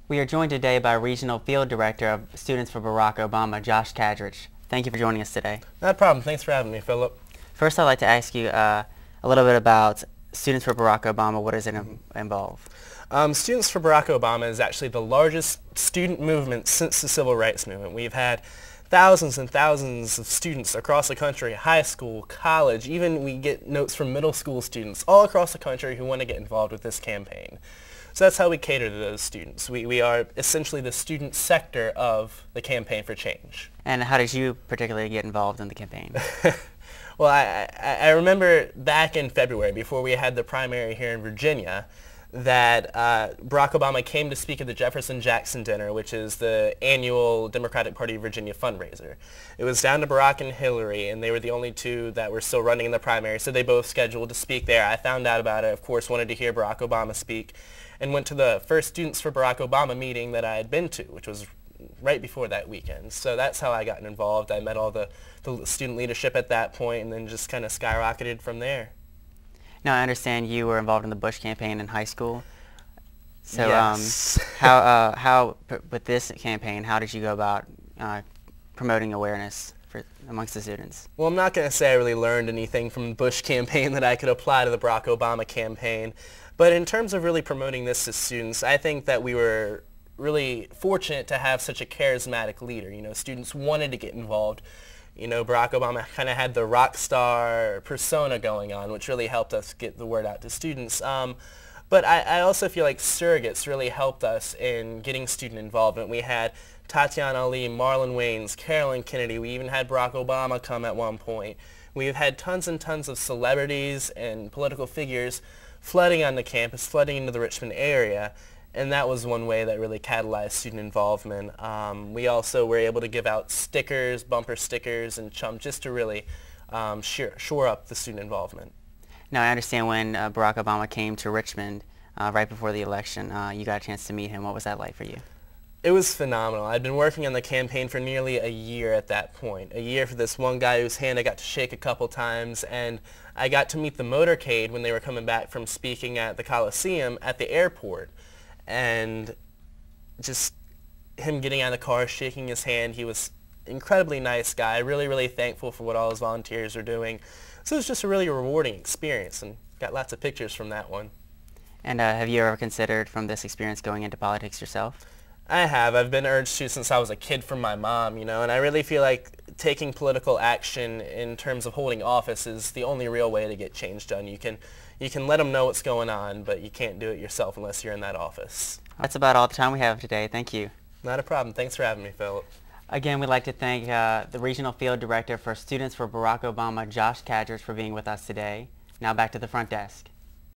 We are joined today by Regional Field Director of Students for Barack Obama, Josh Kadrich. Thank you for joining us today. Not a problem. Thanks for having me, Phillip. First, I'd like to ask you a little bit about Students for Barack Obama. What does it involve? Students for Barack Obama is actually the largest student movement since the Civil Rights Movement. We've had thousands and thousands of students across the country, high school, college, even we get notes from middle school students all across the country who want to get involved with this campaign. So that's how we cater to those students. We are essentially the student sector of the Campaign for Change. And how did you particularly get involved in the campaign? Well, I remember back in February, before we had the primary here in Virginia, that Barack Obama came to speak at the Jefferson-Jackson dinner, which is the annual Democratic Party of Virginia fundraiser. It was down to Barack and Hillary, and they were the only two that were still running in the primary, so they both scheduled to speak there. I found out about it, of course, wanted to hear Barack Obama speak, and went to the first Students for Barack Obama meeting that I had been to, which was right before that weekend. So that's how I got involved. I met all the student leadership at that point, and then just kind of skyrocketed from there. Now, I understand you were involved in the Bush campaign in high school. So, yes. With this campaign, how did you go about promoting awareness amongst the students? Well, I'm not going to say I really learned anything from the Bush campaign that I could apply to the Barack Obama campaign. But in terms of really promoting this to students, I think that we were really fortunate to have such a charismatic leader. You know, students wanted to get involved. You know, Barack Obama kind of had the rock star persona going on, which really helped us get the word out to students. But I also feel like surrogates really helped us in getting student involvement. We had Tatiana Ali, Marlon Wayans, Carolyn Kennedy. We even had Barack Obama come at one point. We've had tons and tons of celebrities and political figures flooding on the campus, flooding into the Richmond area. And that was one way that really catalyzed student involvement. We also were able to give out stickers, bumper stickers, and chum just to really shore up the student involvement. Now, I understand when Barack Obama came to Richmond right before the election, you got a chance to meet him. What was that like for you? It was phenomenal. I'd been working on the campaign for nearly a year at that point. A year for this one guy whose hand I got to shake a couple times, and I got to meet the motorcade when they were coming back from speaking at the Coliseum at the airport. And just him getting out of the car, shaking his hand, he was an incredibly nice guy, really, really thankful for what all his volunteers are doing. So it was just a really rewarding experience, and got lots of pictures from that one. And have you ever considered from this experience going into politics yourself? I have. I've been urged to since I was a kid from my mom, you know, and I really feel like taking political action in terms of holding office is the only real way to get change done. You can let them know what's going on, but you can't do it yourself unless you're in that office. That's about all the time we have today. Thank you. Not a problem. Thanks for having me, Phillip. Again, we'd like to thank the Regional Field Director for Students for Barack Obama, Josh Kadrich, for being with us today. Now back to the front desk.